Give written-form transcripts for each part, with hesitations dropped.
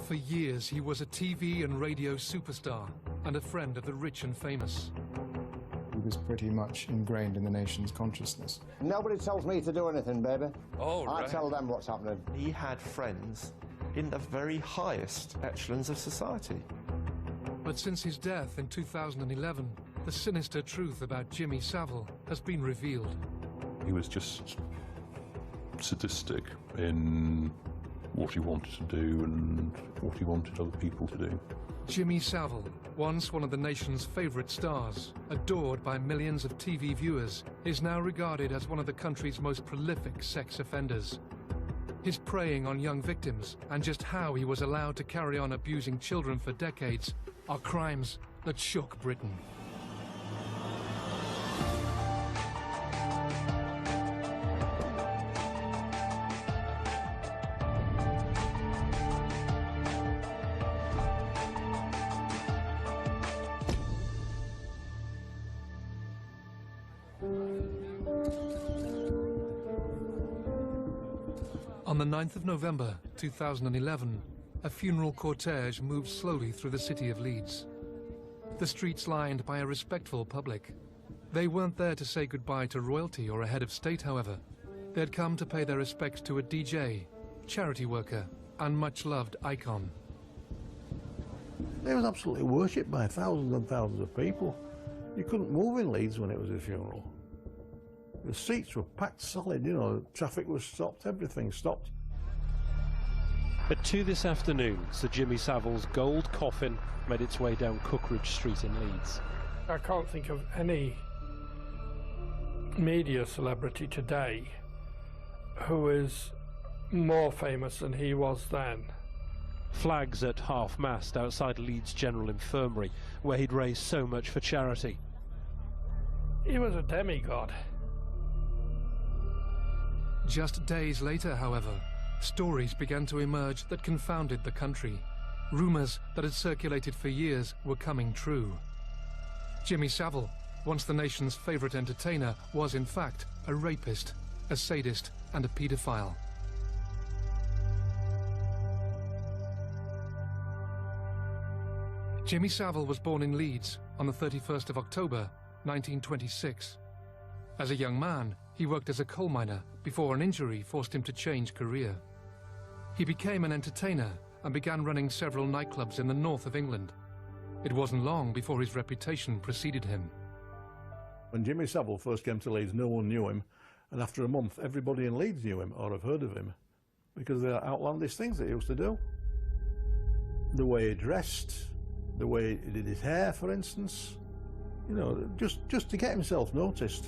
For years, he was a TV and radio superstar and a friend of the rich and famous. He was pretty much ingrained in the nation's consciousness. Nobody tells me to do anything, baby. Oh, right. I tell them what's happening. He had friends in the very highest echelons of society. But since his death in 2011, the sinister truth about Jimmy Savile has been revealed. He was just sadistic in what he wanted to do and what he wanted other people to do. Jimmy Savile, once one of the nation's favourite stars, adored by millions of TV viewers, is now regarded as one of the country's most prolific sex offenders. His preying on young victims and just how he was allowed to carry on abusing children for decades are crimes that shook Britain. On the 9th of November 2011, a funeral cortege moved slowly through the city of Leeds. The streets lined by a respectful public. They weren't there to say goodbye to royalty or a head of state, however. They had come to pay their respects to a DJ, charity worker, and much-loved icon. He was absolutely worshipped by thousands and thousands of people. You couldn't move in Leeds when it was a funeral. The streets were packed solid, you know, traffic was stopped, everything stopped. At 2 this afternoon, Sir Jimmy Savile's gold coffin made its way down Cookridge Street in Leeds. I can't think of any media celebrity today who is more famous than he was then. Flags at half-mast outside Leeds General Infirmary, where he'd raised so much for charity. He was a demigod. Just days later, however, stories began to emerge that confounded the country. Rumours that had circulated for years were coming true. Jimmy Savile, once the nation's favourite entertainer, was in fact a rapist, a sadist and a paedophile. Jimmy Savile was born in Leeds on the 31st of October, 1926. As a young man, he worked as a coal miner before an injury forced him to change career. He became an entertainer and began running several nightclubs in the north of England. It wasn't long before his reputation preceded him. When Jimmy Savile first came to Leeds, no one knew him, and after a month, everybody in Leeds knew him or have heard of him because of the outlandish things that he used to do. The way he dressed, the way he did his hair, for instance, you know, just to get himself noticed.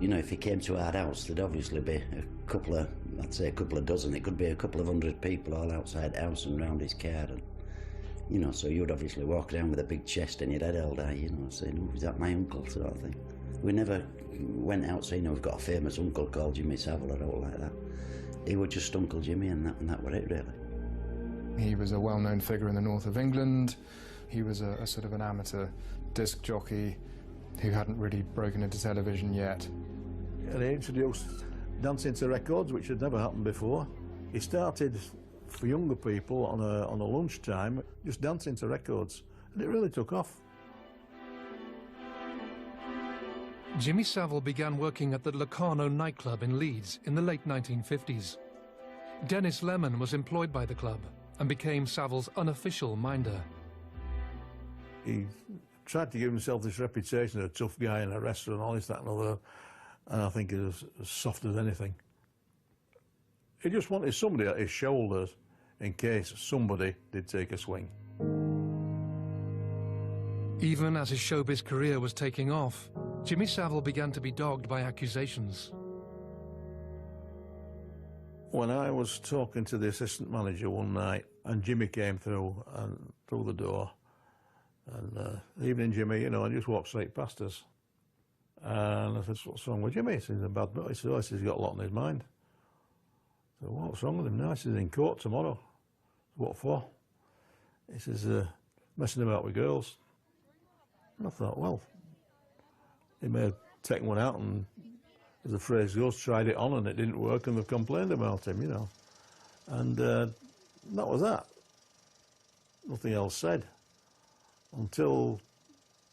You know, if he came to our house, there'd obviously be a couple of, I'd say a couple of dozen, it could be a couple of 100 people all outside the house and round his car. And, you know, so you'd obviously walk down with a big chest and your head held high, you know, saying, oh, is that my uncle, sort of thing. We never went out saying, you know, we've got a famous uncle called Jimmy Savile or all like that. He was just Uncle Jimmy and that was it, really. He was a well-known figure in the north of England. He was a sort of an amateur disc jockey who hadn't really broken into television yet. And he introduced dancing to records, which had never happened before. He started for younger people on a lunchtime, just dancing to records, and it really took off. Jimmy Savile began working at the Locarno nightclub in Leeds in the late 1950s. Dennis Lemon was employed by the club and became Savile's unofficial minder. He tried to give himself this reputation of a tough guy in a restaurant, all this, that and other, and I think he was as soft as anything. He just wanted somebody at his shoulders in case somebody did take a swing. Even as his showbiz career was taking off, Jimmy Savile began to be dogged by accusations. When I was talking to the assistant manager one night, and Jimmy came through the door, and evening Jimmy, you know, and just walked straight past us. And I said, what's wrong with Jimmy? He said, he's in bad mood. He said, oh, he's got a lot on his mind. I said, well, what's wrong with him now? He says, he's in court tomorrow. What for? He says, messing about with girls. And I thought, well, he may have taken one out and, as the phrase goes, tried it on and it didn't work and they've complained about him, you know. And that was that. Nothing else said. Until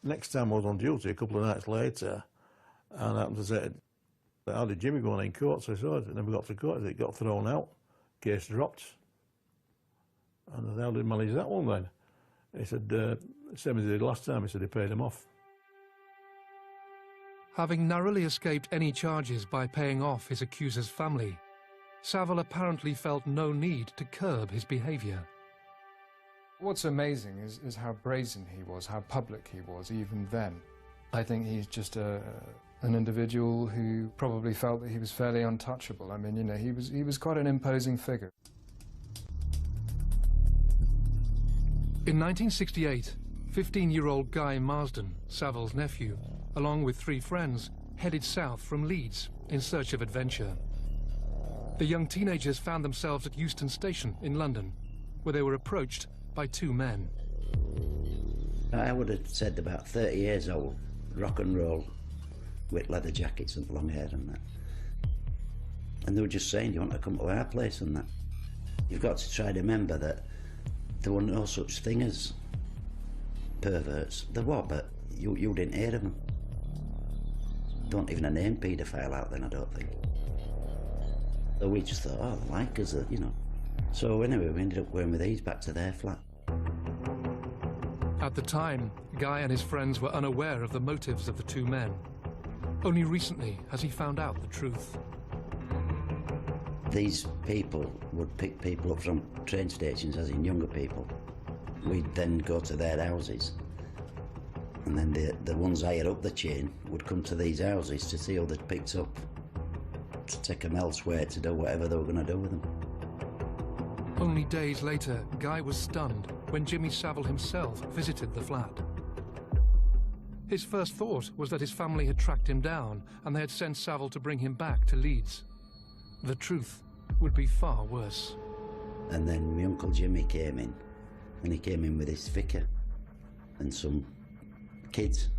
next time I was on duty, a couple of nights later, and I happened to say, how did Jimmy go on in court? So I said, it never got to court. It got thrown out. Case dropped. And I said, how did he manage that one then? He said, same as he did last time. He said he paid him off. Having narrowly escaped any charges by paying off his accuser's family, Savile apparently felt no need to curb his behaviour. What's amazing is how brazen he was, how public he was, even then. I think he's just an individual who probably felt that he was fairly untouchable. I mean, you know, he was quite an imposing figure. In 1968, 15-year-old Guy Marsden, Savile's nephew, along with 3 friends, headed south from Leeds in search of adventure. The young teenagers found themselves at Euston Station in London, where they were approached by 2 men. I would have said about 30 years old, rock and roll, with leather jackets and long hair and that. And they were just saying, do you want to come to our place and that? You've got to try to remember that there were no such thing as perverts. There were, but you didn't hear of them. There wasn't even a name paedophile out then, I don't think. So we just thought, oh, they like us, you know. So anyway, we ended up going with these back to their flat. At the time, Guy and his friends were unaware of the motives of the 2 men. Only recently has he found out the truth. These people would pick people up from train stations, as in younger people. We'd then go to their houses. And then the ones higher up the chain would come to these houses to see who they'd picked up, to take them elsewhere to do whatever they were going to do with them. Only days later, Guy was stunned when Jimmy Savile himself visited the flat. His first thought was that his family had tracked him down and they had sent Savile to bring him back to Leeds. The truth would be far worse. And then my Uncle Jimmy came in, and he came in with his vicar and some kids.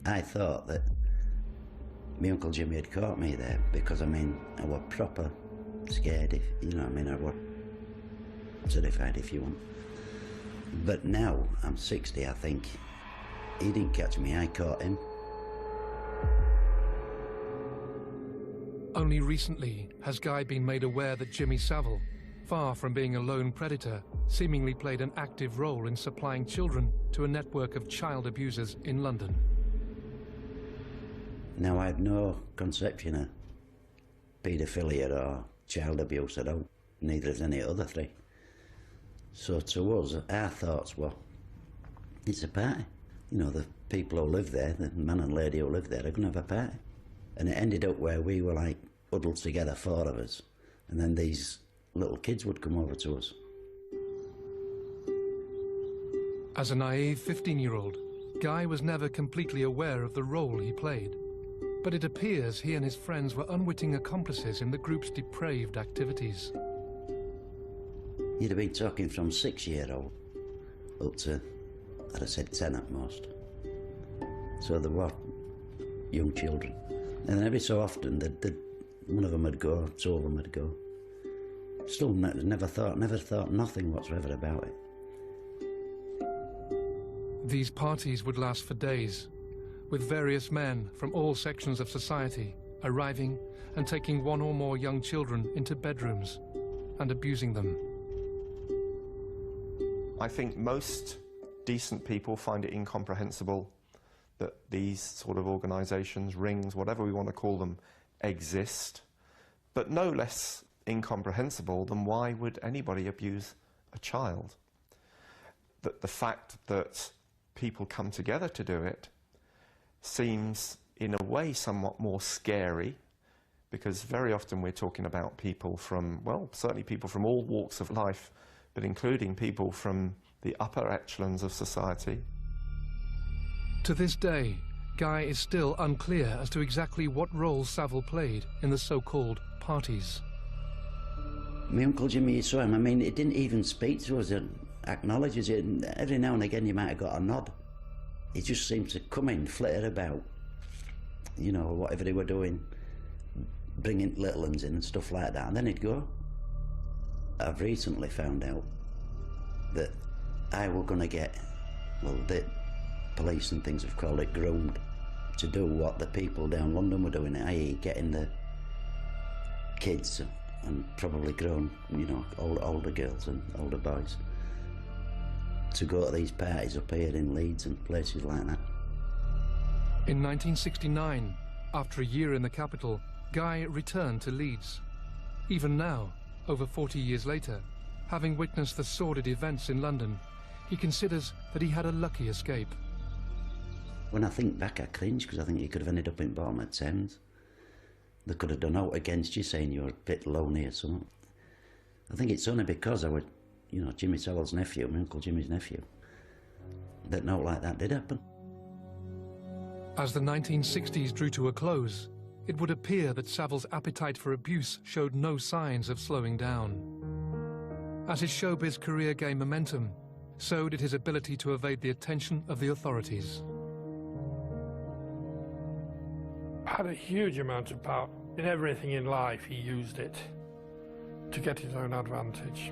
I thought that my Uncle Jimmy had caught me there because, I mean, I was proper scared, if you know what I mean, I was terrified, if you want. But now I'm 60, I think. He didn't catch me, I caught him. Only recently has Guy been made aware that Jimmy Savile, far from being a lone predator, seemingly played an active role in supplying children to a network of child abusers in London. Now, I have no conception of paedophilia or child abuse at all, neither has any other 3. So to us, our thoughts were, it's a party. You know, the people who live there, the man and lady who live there, are going to have a party. And it ended up where we were like huddled together, 4 of us, and then these little kids would come over to us. As a naive 15-year-old, Guy was never completely aware of the role he played. But it appears he and his friends were unwitting accomplices in the group's depraved activities. You'd have been talking from 6-year-old up to, I'd have said 10 at most. So they were young children. And then every so often, one of them would go, 2 of them would go. Still never thought nothing whatsoever about it. These parties would last for days, with various men from all sections of society arriving and taking 1 or more young children into bedrooms and abusing them. I think most decent people find it incomprehensible that these sort of organisations, rings, whatever we want to call them, exist, but no less incomprehensible than why would anybody abuse a child. That the fact that people come together to do it seems in a way somewhat more scary, because very often we're talking about people from, well, certainly people from all walks of life, but including people from the upper echelons of society. To this day, Guy is still unclear as to exactly what role Savile played in the so-called parties. My Uncle Jimmy, you saw him, I mean, he didn't even speak to us and acknowledges it. Every now and again you might have got a nod. He just seemed to come in, flitter about, you know, whatever they were doing, bringing little ones in and stuff like that, and then he'd go. I've recently found out that I were going to get, well, the police and things have called it groomed, to do what the people down London were doing, i.e. getting the kids and probably grown, you know, older girls and older boys to go to these parties up here in Leeds and places like that. In 1969, after a year in the capital, Guy returned to Leeds. Even now, over 40 years later, having witnessed the sordid events in London, he considers that he had a lucky escape. When I think back, I cringe, because I think you could have ended up in bottom of Thames. They could have done out against you, saying you were a bit lonely or something. I think it's only because I was, you know, Jimmy Savile's nephew, my Uncle Jimmy's nephew, that note like that did happen. As the 1960s drew to a close, it would appear that Savile's appetite for abuse showed no signs of slowing down. As his showbiz career gained momentum, so did his ability to evade the attention of the authorities. Had a huge amount of power. In everything in life, he used it to get his own advantage.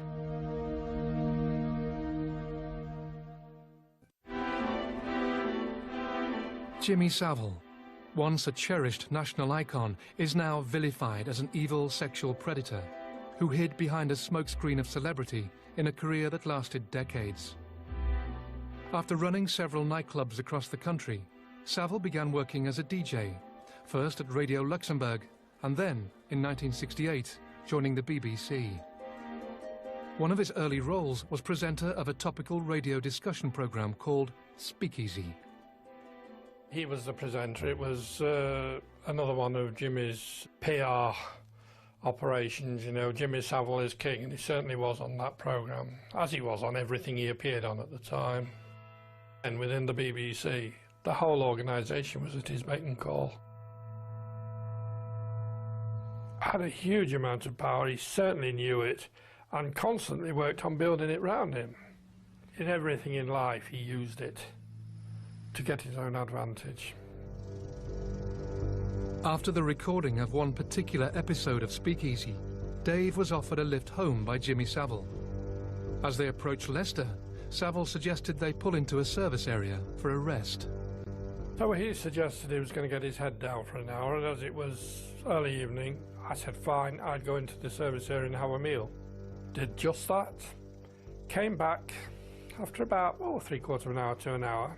Jimmy Savile, once a cherished national icon, is now vilified as an evil sexual predator who hid behind a smokescreen of celebrity in a career that lasted decades. After running several nightclubs across the country, Savile began working as a DJ, first at Radio Luxembourg, and then, in 1968, joining the BBC. One of his early roles was presenter of a topical radio discussion programme called Speakeasy. He was the presenter. It was another one of Jimmy's PR operations. You know, Jimmy Savile is king, and he certainly was on that programme, as he was on everything he appeared on at the time. And within the BBC, the whole organisation was at his beck and call. Had a huge amount of power. He certainly knew it and constantly worked on building it round him. In everything in life, he used it to get his own advantage. After the recording of one particular episode of Speakeasy, Dave was offered a lift home by Jimmy Savile. As they approached Leicester, Savile suggested they pull into a service area for a rest. So he suggested he was going to get his head down for an hour, and as it was early evening, I said fine, I'd go into the service area and have a meal. Did just that. Came back after about, three-quarters of an hour to an hour.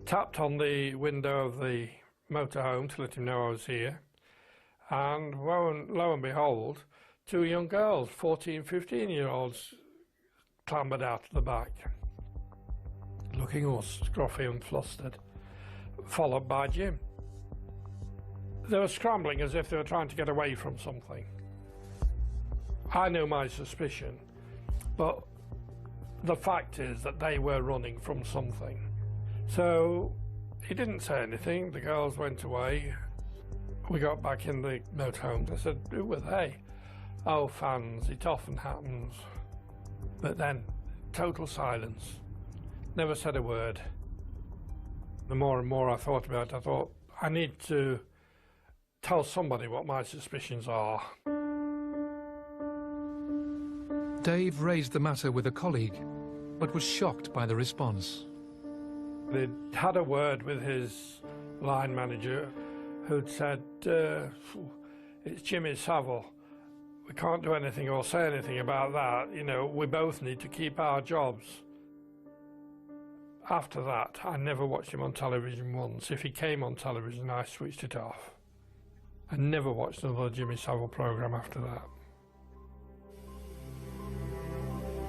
Tapped on the window of the motorhome to let him know I was here. And lo and behold, two young girls, 14, 15-year-olds, clambered out of the back, looking all scruffy and flustered, followed by Jim. They were scrambling as if they were trying to get away from something. I knew my suspicion, but the fact is that they were running from something. So he didn't say anything. The girls went away. We got back in the motorhome. I said, who were they? Oh, fans. It often happens. But then, total silence. Never said a word. The more and more I thought about it, I thought, I need to tell somebody what my suspicions are. Dave raised the matter with a colleague, but was shocked by the response. They'd had a word with his line manager, who'd said, it's Jimmy Savile. We can't do anything or say anything about that. You know, we both need to keep our jobs. After that, I never watched him on television once. If he came on television, I switched it off. I never watched another Jimmy Savile programme after that.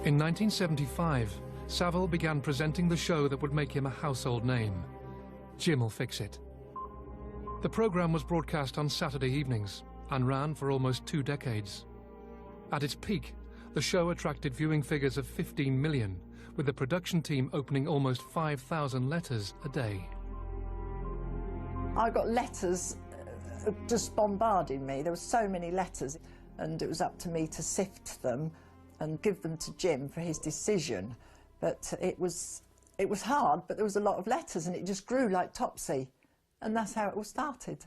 In 1975, Savile began presenting the show that would make him a household name, Jim'll Fix It. The programme was broadcast on Saturday evenings and ran for almost 2 decades. At its peak, the show attracted viewing figures of 15 million, with the production team opening almost 5,000 letters a day. I got letters just bombarding me. There were so many letters, and it was up to me to sift them and give them to Jim for his decision. But it was hard, but there was a lot of letters, and it just grew like Topsy, and that's how it all started.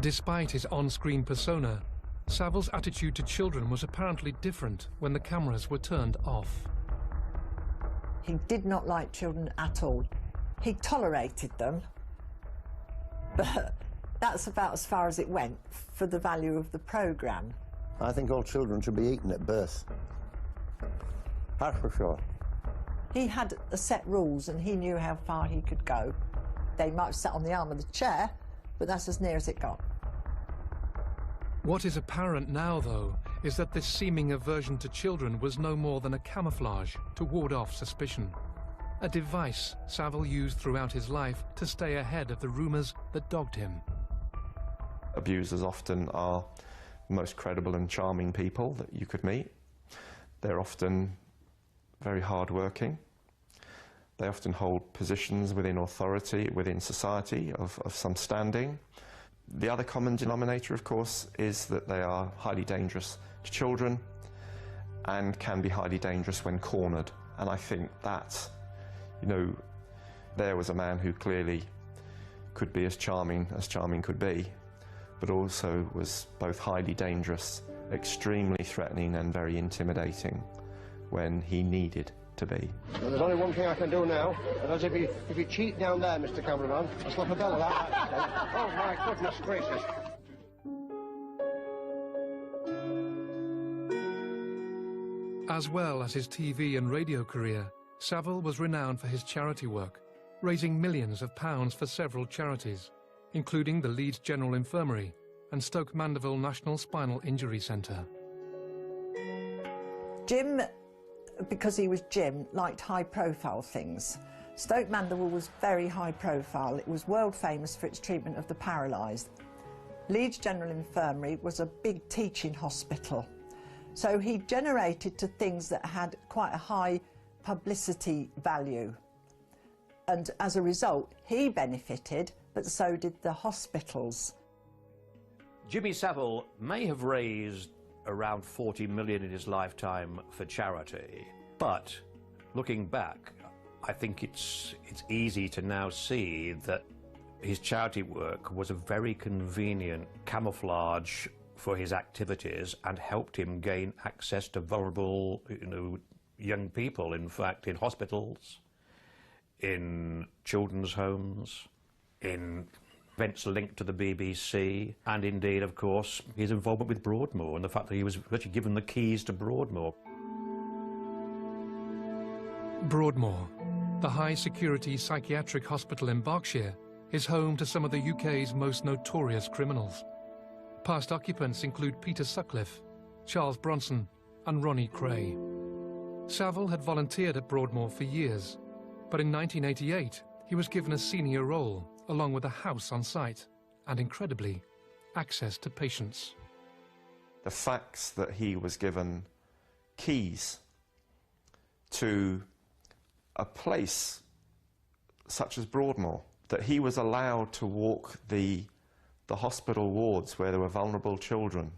Despite his on-screen persona, Savile's attitude to children was apparently different when the cameras were turned off. He did not like children at all. He tolerated them, but that's about as far as it went for the value of the programme. I think all children should be eaten at birth. That's for sure. He had a set rules and he knew how far he could go. They might have sat on the arm of the chair, but that's as near as it got. What is apparent now, though, is that this seeming aversion to children was no more than a camouflage to ward off suspicion. A device Savile used throughout his life to stay ahead of the rumours that dogged him. Abusers often are the most credible and charming people that you could meet. They're often very hard-working. They often hold positions within authority, within society of some standing. The other common denominator, of course, is that they are highly dangerous to children and can be highly dangerous when cornered. And I think that, you know, there was a man who clearly could be as charming could be, but also was both highly dangerous, extremely threatening and very intimidating when he needed to be. Well, there's only one thing I can do now, and that's if you cheat down there, Mr. Cameraman, I'll slap a bell of that. Oh, my goodness gracious. As well as his TV and radio career, Savile was renowned for his charity work, raising millions of pounds for several charities, including the Leeds General Infirmary and Stoke Mandeville National Spinal Injury Centre. Jim, because he was Jim, liked high-profile things. Stoke Mandeville was very high-profile. It was world famous for its treatment of the paralysed. Leeds General Infirmary was a big teaching hospital. So he generated to things that had quite a high publicity value. And as a result, he benefited, but so did the hospitals. Jimmy Savile may have raised around 40 million in his lifetime for charity, but looking back, I think it's easy to now see that his charity work was a very convenient camouflage for his activities and helped him gain access to vulnerable, young people, in fact, in hospitals, in children's homes, in events linked to the BBC, and indeed, of course, his involvement with Broadmoor and the fact that he was actually given the keys to Broadmoor. Broadmoor, the high-security psychiatric hospital in Berkshire, is home to some of the UK's most notorious criminals. Past occupants include Peter Sutcliffe, Charles Bronson and Ronnie Cray. Savile had volunteered at Broadmoor for years, but in 1988 he was given a senior role, along with a house on site and, incredibly, access to patients. The facts that he was given keys to a place such as Broadmoor, that he was allowed to walk the hospital wards where there were vulnerable children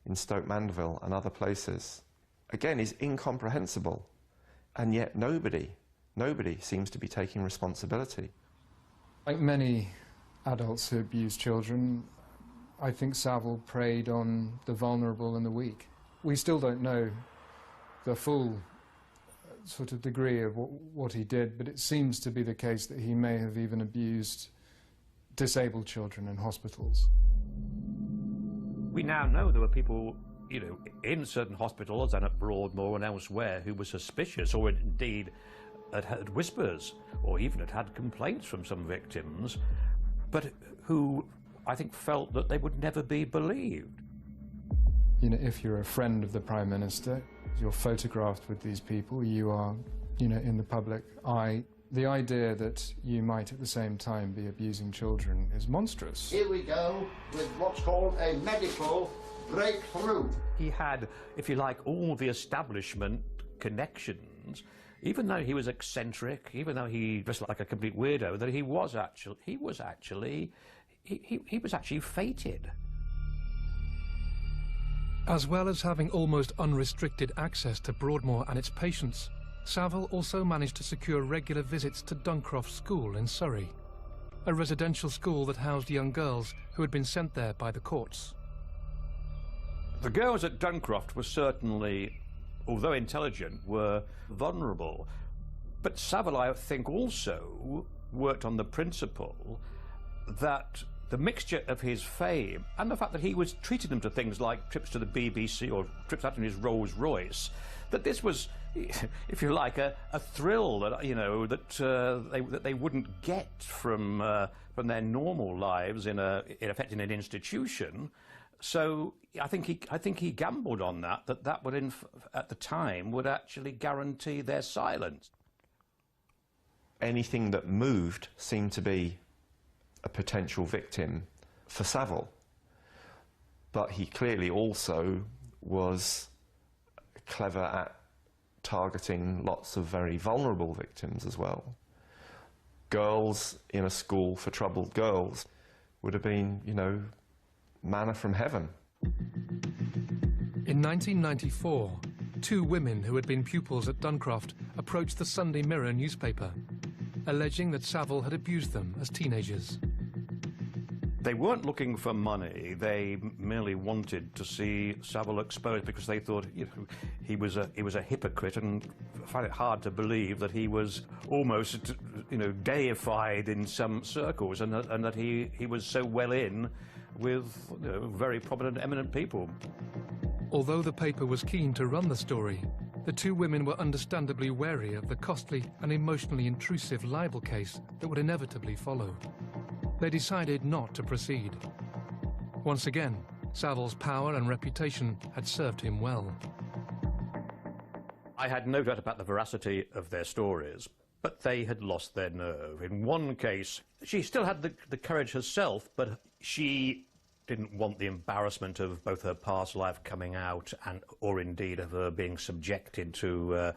in Stoke Mandeville and other places, again, is incomprehensible. And yet nobody seems to be taking responsibility. Like many adults who abuse children, I think Savile preyed on the vulnerable and the weak. We still don't know the full sort of degree of what he did, but it seems to be the case that he may have even abused disabled children in hospitals. We now know there were people, in certain hospitals and at Broadmoor and elsewhere who were suspicious or indeed had heard whispers or even had complaints from some victims, but who I think felt that they would never be believed. If you're a friend of the Prime Minister, you're photographed with these people, you are, in the public eye. The idea that you might at the same time be abusing children is monstrous. Here we go with what's called a medical breakthrough. He had, if you like, all the establishment connections, even though he was eccentric, even though he dressed like a complete weirdo, that he was actually fated. As well as having almost unrestricted access to Broadmoor and its patients, Savile also managed to secure regular visits to Duncroft School in Surrey, a residential school that housed young girls who had been sent there by the courts. The girls at Duncroft were certainly, although intelligent, were vulnerable. But Savile, I think, also worked on the principle that the mixture of his fame and the fact that he was treating them to things like trips to the BBC or trips out in his Rolls Royce, that this was, if you like, a thrill that, you know, that they wouldn't get from their normal lives in effect in an institution. So I think he gambled on that would at the time would actually guarantee their silence. Anything that moved seemed to be a potential victim for Savile. But he clearly also was clever at targeting lots of very vulnerable victims as well. Girls in a school for troubled girls would have been, you know, manna from heaven. In 1994, 2 women who had been pupils at Duncroft approached the Sunday Mirror newspaper, alleging that Savile had abused them as teenagers. They weren't looking for money. They merely wanted to see Savile exposed because they thought, you know, he was a hypocrite, and found it hard to believe that he was almost, you know, deified in some circles, and that he was so well in with, you know, very prominent, eminent people. Although the paper was keen to run the story, the 2 women were understandably wary of the costly and emotionally intrusive libel case that would inevitably follow. They decided not to proceed. Once again, Savile's power and reputation had served him well. I had no doubt about the veracity of their stories, but they had lost their nerve. In one case, she still had the courage herself, but she didn't want the embarrassment of both her past life coming out or indeed of her being subjected to,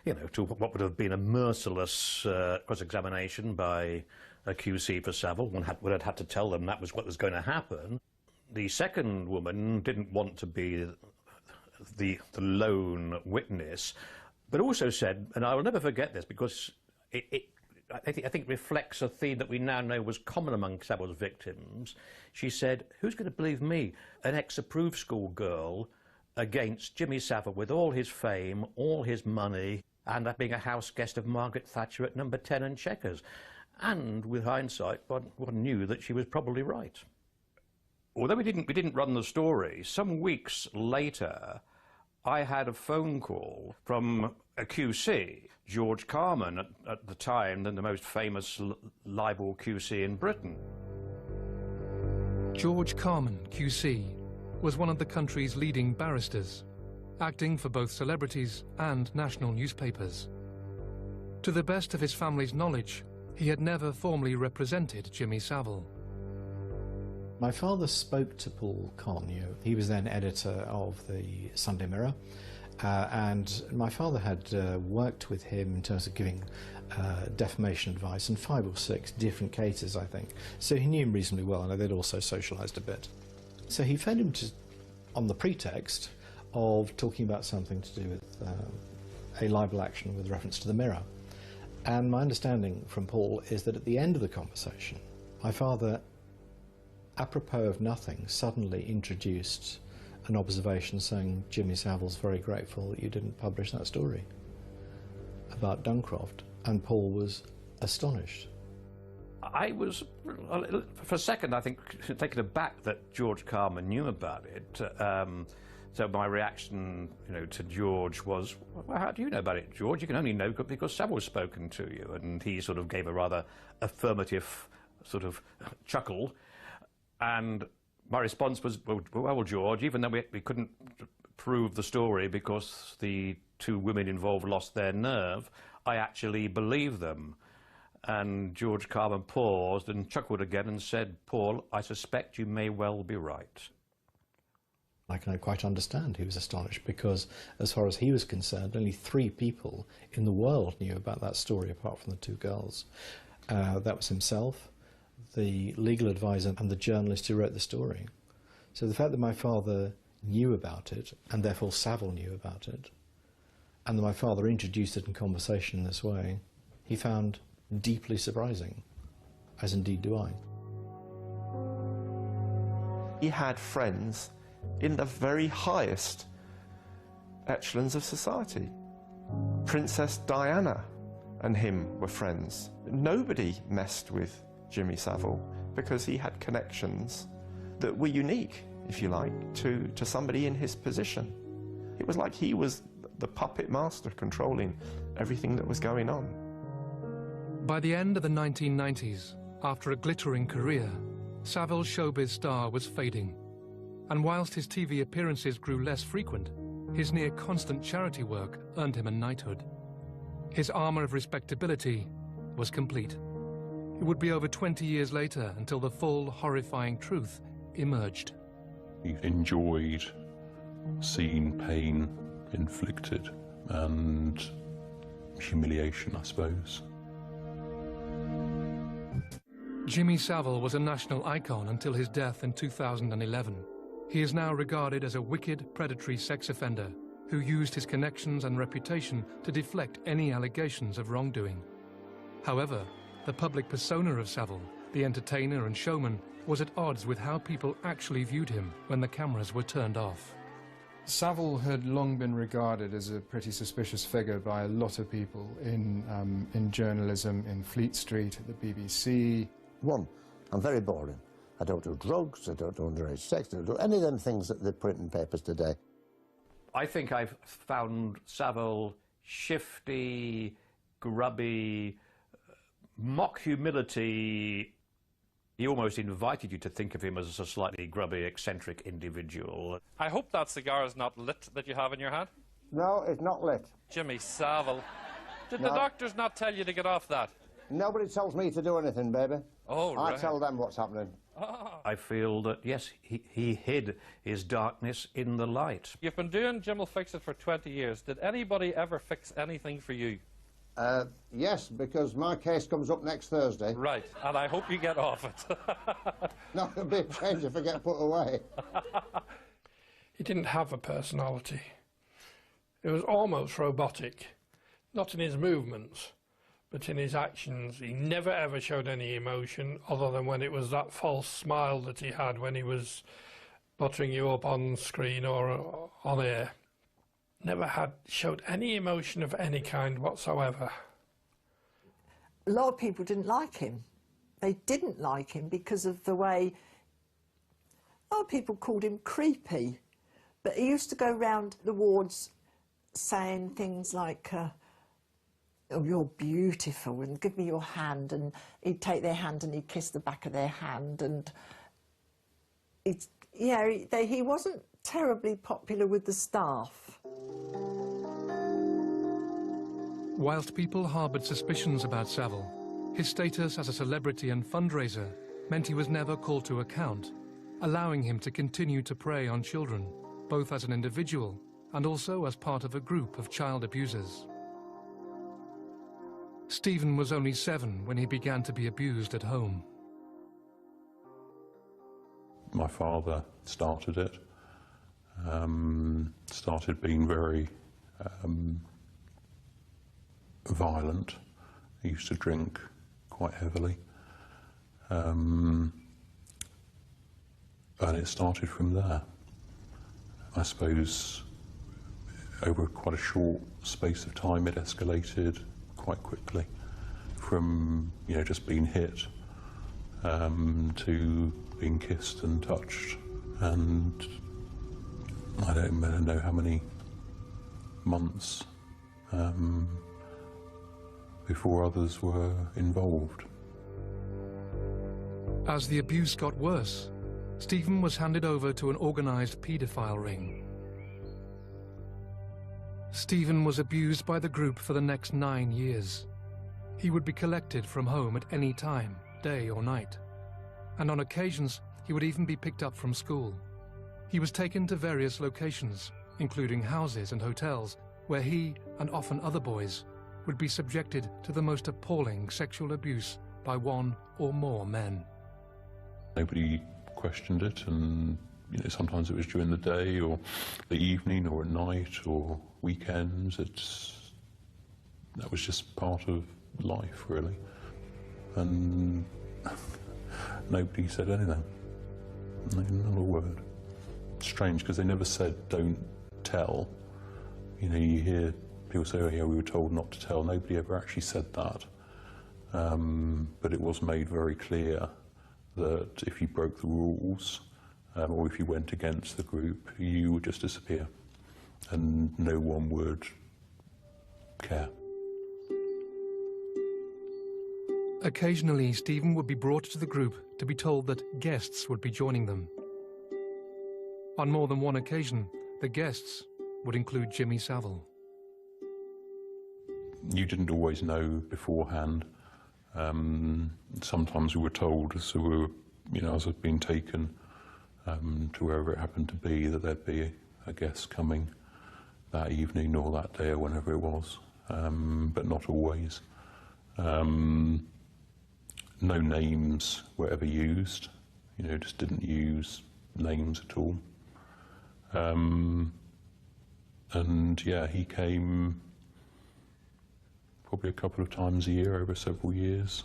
you know, to what would have been a merciless cross-examination by a QC for Savile. One would have had to tell them that was what was going to happen. The second woman didn't want to be the lone witness, but also said, and I will never forget this because I think reflects a theme that we now know was common among Savile's victims. She said, "Who's going to believe me, an ex-approved school girl, against Jimmy Savile with all his fame, all his money, and being a house guest of Margaret Thatcher at number 10 and Chequers?" And with hindsight, one knew that she was probably right. Although we didn't run the story, some weeks later, I had a phone call from a QC, George Carman, at the time, the most famous libel QC in Britain. George Carman, QC, was one of the country's leading barristers, acting for both celebrities and national newspapers. To the best of his family's knowledge, he had never formally represented Jimmy Savile. My father spoke to Paul Connew. He was then editor of the Sunday Mirror, and my father had worked with him in terms of giving defamation advice in 5 or 6 different cases, I think. So he knew him reasonably well, and they'd also socialised a bit. So he phoned him on the pretext of talking about something to do with a libel action with reference to the Mirror. And my understanding from Paul is that at the end of the conversation, my father, apropos of nothing, suddenly introduced an observation saying, "Jimmy Savile's very grateful that you didn't publish that story about Duncroft," and Paul was astonished. I was, for a second, I think, taken aback that George Carman knew about it. So my reaction, you know, to George was, "Well, how do you know about it, George? You can only know because Savile's spoken to you." And he sort of gave a rather affirmative sort of chuckle. And my response was, well, George, even though we couldn't prove the story because the 2 women involved lost their nerve, I actually believe them. And George Carman paused and chuckled again and said, "Paul, I suspect you may well be right." I can quite understand he was astonished, because as far as he was concerned, only 3 people in the world knew about that story apart from the 2 girls. That was himself, the legal advisor, and the journalist who wrote the story. So the fact that my father knew about it, and therefore Savile knew about it, and that my father introduced it in conversation in this way, he found deeply surprising, as indeed do I. He had friends in the very highest echelons of society. Princess Diana and him were friends. Nobody messed with Jimmy Savile because he had connections that were unique, if you like, to somebody in his position. It was like he was the puppet master controlling everything that was going on. By the end of the 1990s, after a glittering career, Savile's showbiz star was fading. And whilst his TV appearances grew less frequent, his near-constant charity work earned him a knighthood. His armour of respectability was complete. It would be over 20 years later until the full, horrifying truth emerged. He enjoyed seeing pain inflicted and humiliation, I suppose. Jimmy Savile was a national icon until his death in 2011. He is now regarded as a wicked, predatory sex offender who used his connections and reputation to deflect any allegations of wrongdoing. However, the public persona of Savile, the entertainer and showman, was at odds with how people actually viewed him when the cameras were turned off. Savile had long been regarded as a pretty suspicious figure by a lot of people in journalism, in Fleet Street, at the BBC. One, I'm very boring. I don't do drugs, I don't do underage sex, I don't do any of them things that they print in papers today. I think I've found Savile shifty, grubby, mock humility. He almost invited you to think of him as a slightly grubby, eccentric individual. I hope that cigar is not lit that you have in your hand. No, it's not lit. Jimmy Savile. Did No. the doctors not tell you to get off that? Nobody tells me to do anything, baby. Oh, right. I tell them what's happening. I feel that, yes, he hid his darkness in the light. You've been doing Jim Will Fix It for 20 years. Did anybody ever fix anything for you? Yes, because my case comes up next Thursday. Right, and I hope you get off it. No, it'll be a change if I get put away. He didn't have a personality. It was almost robotic, not in his movements, but in his actions. He never ever showed any emotion other than when it was that false smile that he had when he was buttering you up on screen or on air. Never showed any emotion of any kind whatsoever. A lot of people didn't like him. They didn't like him because of the way... A lot of people called him creepy, but he used to go round the wards saying things like, oh, you're beautiful, and give me your hand, and he'd take their hand and he'd kiss the back of their hand, and he wasn't terribly popular with the staff. Whilst people harboured suspicions about Savile, his status as a celebrity and fundraiser meant he was never called to account, allowing him to continue to prey on children, both as an individual and also as part of a group of child abusers. Stephen was only 7 when he began to be abused at home. My father started it, started being very violent. He used to drink quite heavily. And it started from there. I suppose over quite a short space of time it escalated quite quickly from, just being hit to being kissed and touched, and I don't know how many months before others were involved. As the abuse got worse, Stephen was handed over to an organised paedophile ring. Stephen was abused by the group for the next 9 years. He would be collected from home at any time, day or night. And on occasions, he would even be picked up from school. He was taken to various locations, including houses and hotels, where he, and often other boys, would be subjected to the most appalling sexual abuse by one or more men. Nobody questioned it, and sometimes it was during the day or the evening or at night or weekends. That was just part of life, really, and nobody said anything, not a word. strange because they never said don't tell. You know, you hear people say, oh yeah, we were told not to tell. Nobody ever actually said that. But it was made very clear that if you broke the rules or if you went against the group, you would just disappear and no one would care. Occasionally, Stephen would be brought to the group to be told that guests would be joining them. On more than one occasion, the guests would include Jimmy Savile. You didn't always know beforehand. Sometimes we were told as we were, you know, as it being taken to wherever it happened to be, that there'd be a guest coming that evening or that day or whenever it was, but not always. No names were ever used, you know, just didn't use names at all. And yeah, he came probably a couple of times a year over several years,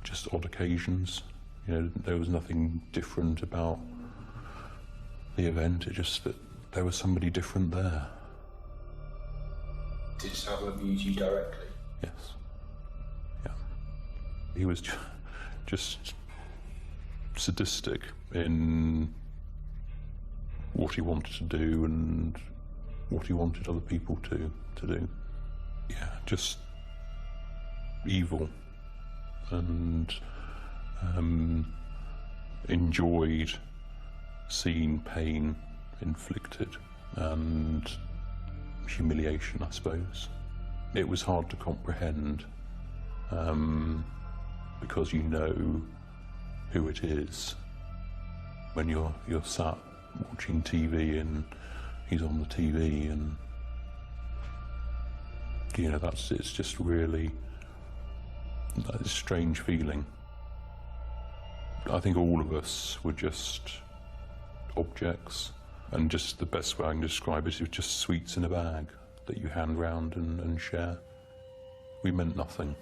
just odd occasions. You know, there was nothing different about the event, it just that there was somebody different there. Did Savile abuse you directly? Yes. Yeah. He was just sadistic in what he wanted to do and what he wanted other people to do. Yeah, just evil, and enjoyed seeing pain inflicted and humiliation, I suppose. It was hard to comprehend because you know who it is when you're sat watching TV and he's on the TV, and you know, it's just really a strange feeling. I think all of us were just objects, and just the best way I can describe it is just sweets in a bag that you hand round and share. We meant nothing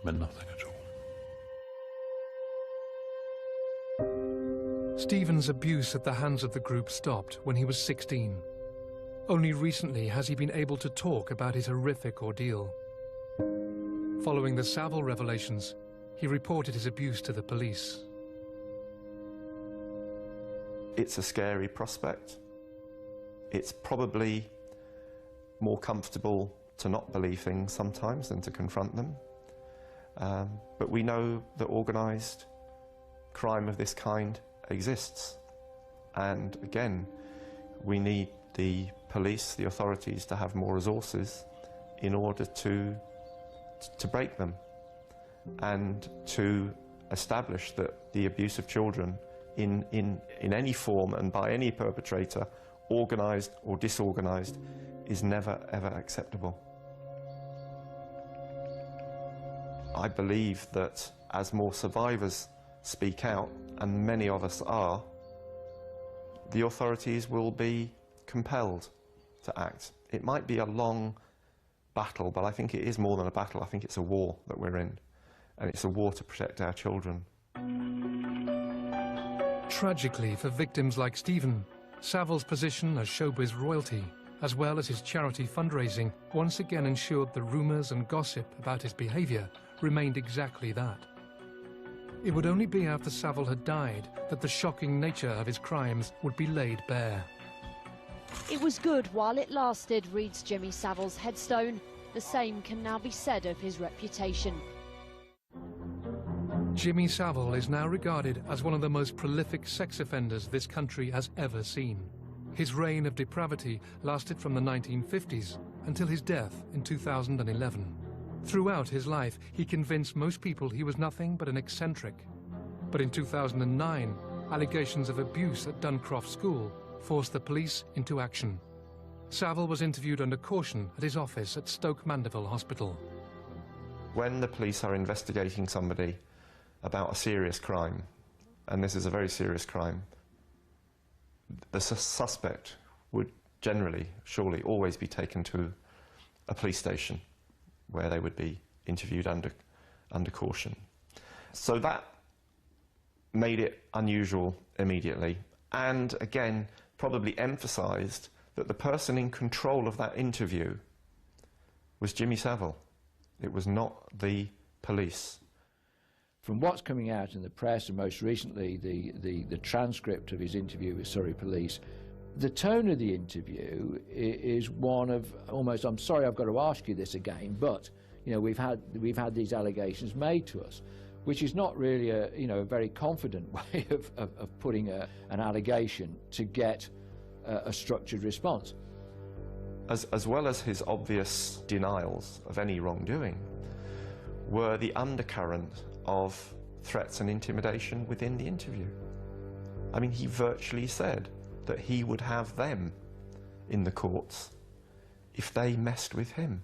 at all. Stephen's abuse at the hands of the group stopped when he was 16. Only recently has he been able to talk about his horrific ordeal. Following the Savile revelations, he reported his abuse to the police. It's a scary prospect. It's probably more comfortable to not believe things sometimes than to confront them. But we know that organised crime of this kind exists. And again, we need the police, the authorities, to have more resources in order to break them and to establish that the abuse of children in any form and by any perpetrator, organised or disorganised, is never ever acceptable. I believe that as more survivors speak out, and many of us are, the authorities will be compelled to act. It might be a long battle, but I think it is more than a battle. I think it's a war that we're in, and it's a war to protect our children. Tragically for victims like Stephen, Savile's position as showbiz royalty, as well as his charity fundraising, once again ensured the rumours and gossip about his behaviour remained exactly that. It would only be after Savile had died that the shocking nature of his crimes would be laid bare. It was good while it lasted, reads Jimmy Savile's headstone. The same can now be said of his reputation. Jimmy Savile is now regarded as one of the most prolific sex offenders this country has ever seen. His reign of depravity lasted from the 1950s until his death in 2011. Throughout his life, he convinced most people he was nothing but an eccentric. But in 2009, allegations of abuse at Duncroft School forced the police into action. Savile was interviewed under caution at his office at Stoke Mandeville Hospital. When the police are investigating somebody about a serious crime, and this is a very serious crime, the suspect would generally, surely, always be taken to a police station where they would be interviewed under caution. So that made it unusual immediately, and again probably emphasised that the person in control of that interview was Jimmy Savile. It was not the police. From what's coming out in the press, and most recently the transcript of his interview with Surrey Police, the tone of the interview is one of almost, I'm sorry I've got to ask you this again, but you know, we've had these allegations made to us, which is not really a, you know, a very confident way of putting an allegation to get a structured response. As well as his obvious denials of any wrongdoing, were the undercurrent of threats and intimidation within the interview. I mean, he virtually said that he would have them in the courts if they messed with him.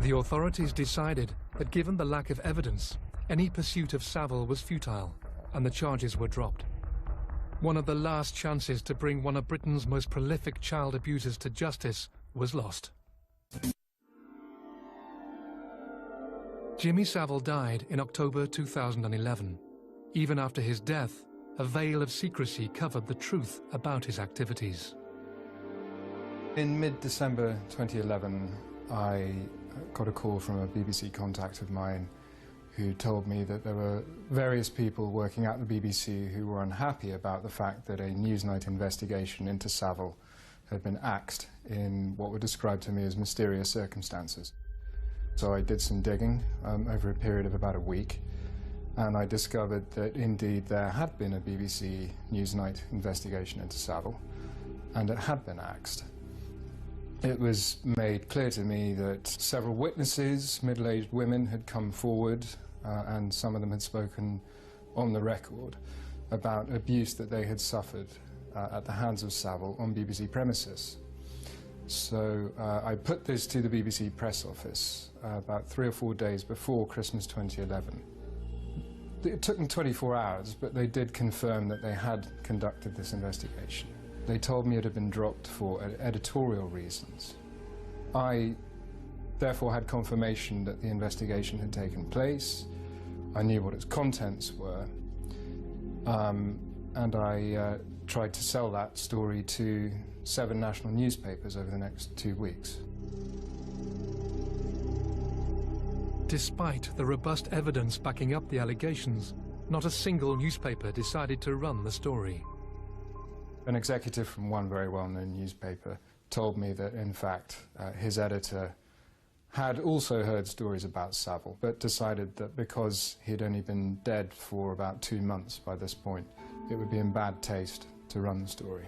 The authorities decided that given the lack of evidence, any pursuit of Savile was futile, and the charges were dropped. One of the last chances to bring one of Britain's most prolific child abusers to justice was lost. Jimmy Savile died in October 2011. Even after his death, a veil of secrecy covered the truth about his activities. In mid-December 2011, I got a call from a BBC contact of mine who told me that there were various people working at the BBC who were unhappy about the fact that a Newsnight investigation into Savile had been axed in what were described to me as mysterious circumstances. So I did some digging over a period of about a week, and I discovered that indeed there had been a BBC Newsnight investigation into Savile, and it had been axed. It was made clear to me that several witnesses, middle-aged women, had come forward, and some of them had spoken on the record about abuse that they had suffered at the hands of Savile on BBC premises. So I put this to the BBC press office about 3 or 4 days before Christmas 2011. It took them 24 hours, but they did confirm that they had conducted this investigation. They told me it had been dropped for editorial reasons. I therefore had confirmation that the investigation had taken place. I knew what its contents were, and I tried to sell that story to 7 national newspapers over the next 2 weeks. Despite the robust evidence backing up the allegations, not a single newspaper decided to run the story. An executive from one very well-known newspaper told me that, in fact, his editor had also heard stories about Savile, but decided that because he'd only been dead for about 2 months by this point, it would be in bad taste to run the story.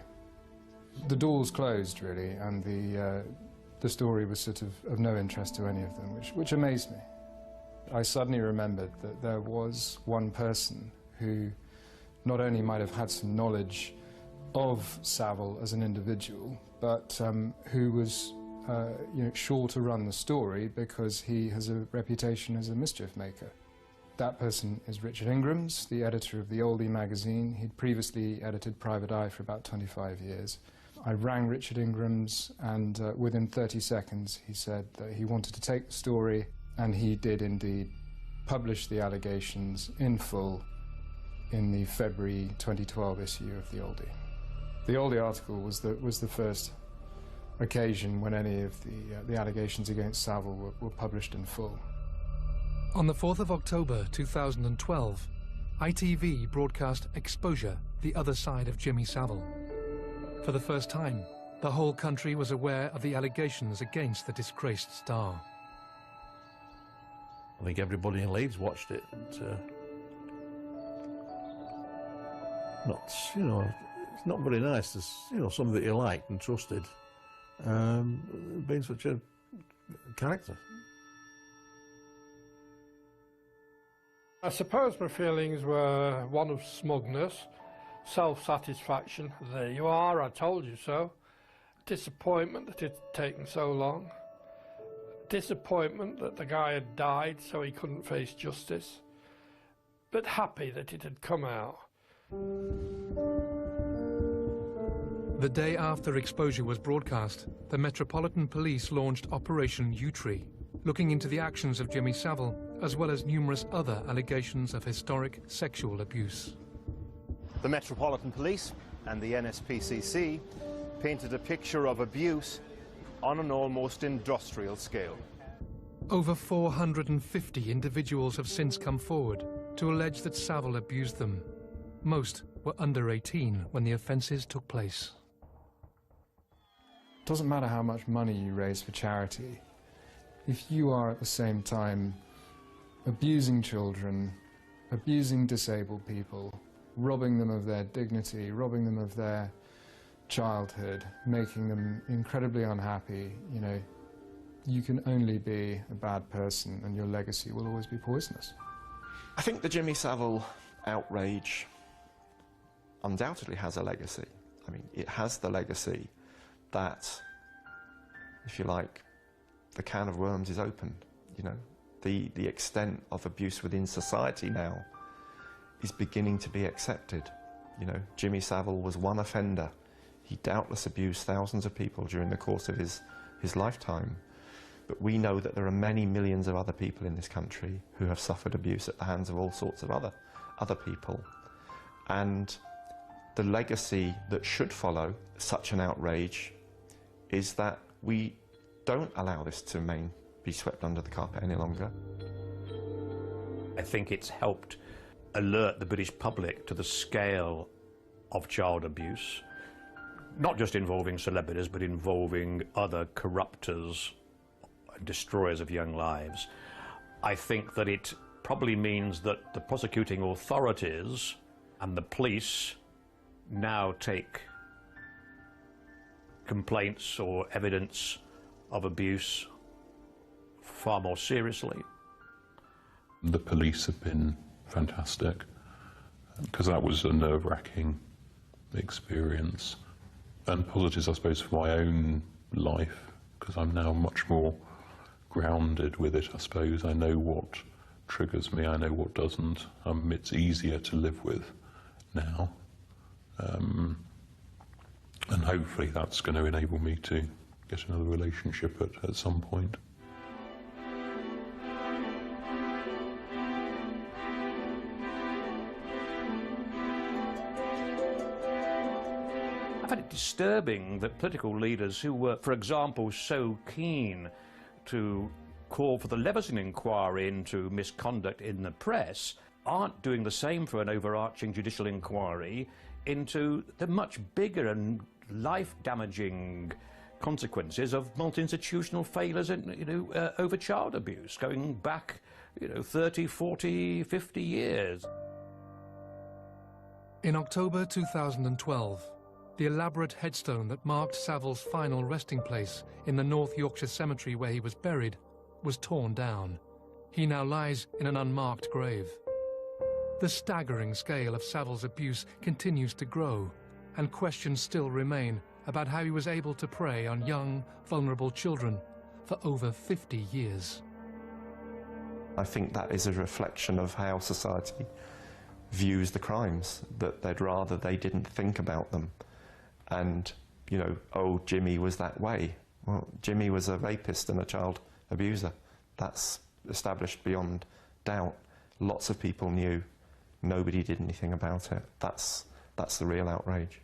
The doors closed, really, and the story was sort of no interest to any of them, which amazed me. I suddenly remembered that there was one person who not only might have had some knowledge of Savile as an individual, but who was sure to run the story because he has a reputation as a mischief maker. That person is Richard Ingrams, the editor of the Oldie magazine. He'd previously edited Private Eye for about 25 years. I rang Richard Ingrams, and within 30 seconds he said that he wanted to take the story, and he did indeed publish the allegations in full in the February 2012 issue of the Oldie. The Oldie article was the first occasion when any of the allegations against Savile were published in full. On the 4th of October 2012, ITV broadcast Exposure, the Other Side of Jimmy Savile. For the first time, the whole country was aware of the allegations against the disgraced star. I think everybody in Leeds watched it. It's not very nice to, somebody that you liked and trusted, being such a character. I suppose my feelings were one of smugness, self-satisfaction. There you are, I told you so. Disappointment that it had taken so long. Disappointment that the guy had died so he couldn't face justice. But happy that it had come out. The day after Exposure was broadcast, the Metropolitan Police launched Operation U-Tree, looking into the actions of Jimmy Savile, as well as numerous other allegations of historic sexual abuse. The Metropolitan Police and the NSPCC painted a picture of abuse on an almost industrial scale. Over 450 individuals have since come forward to allege that Savile abused them. Most were under 18 when the offences took place. It doesn't matter how much money you raise for charity. If you are at the same time abusing children, abusing disabled people, robbing them of their dignity, robbing them of their childhood, making them incredibly unhappy, you know, you can only be a bad person and your legacy will always be poisonous. I think the Jimmy Savile outrage undoubtedly has a legacy. I mean, it has the legacy that, if you like, the can of worms is opened. You know, the extent of abuse within society now is beginning to be accepted. You know, Jimmy Savile was one offender. He doubtless abused thousands of people during the course of his lifetime. But we know that there are many millions of other people in this country who have suffered abuse at the hands of all sorts of other people. And the legacy that should follow such an outrage is that we don't allow this to be swept under the carpet any longer. I think it's helped alert the British public to the scale of child abuse, not just involving celebrities, but involving other corruptors, destroyers of young lives. I think that it probably means that the prosecuting authorities and the police now take complaints or evidence of abuse far more seriously. The police have been fantastic, because that was a nerve-wracking experience, and positives, I suppose, for my own life, because I'm now much more grounded with it, I suppose. I know what triggers me, I know what doesn't. It's easier to live with now, and hopefully that's going to enable me to get another relationship at some point. I find it disturbing that political leaders who were, for example, so keen to call for the Leveson inquiry into misconduct in the press aren't doing the same for an overarching judicial inquiry into the much bigger and life-damaging consequences of multi-institutional failures and, over child abuse, going back, 30, 40, 50 years. In October 2012, the elaborate headstone that marked Savile's final resting place in the North Yorkshire cemetery where he was buried was torn down. He now lies in an unmarked grave. The staggering scale of Savile's abuse continues to grow, and questions still remain about how he was able to prey on young, vulnerable children for over 50 years. I think that is a reflection of how society views the crimes, that they'd rather they didn't think about them. And, oh, Jimmy was that way. Well, Jimmy was a rapist and a child abuser. That's established beyond doubt. Lots of people knew. Nobody did anything about it. That's the real outrage.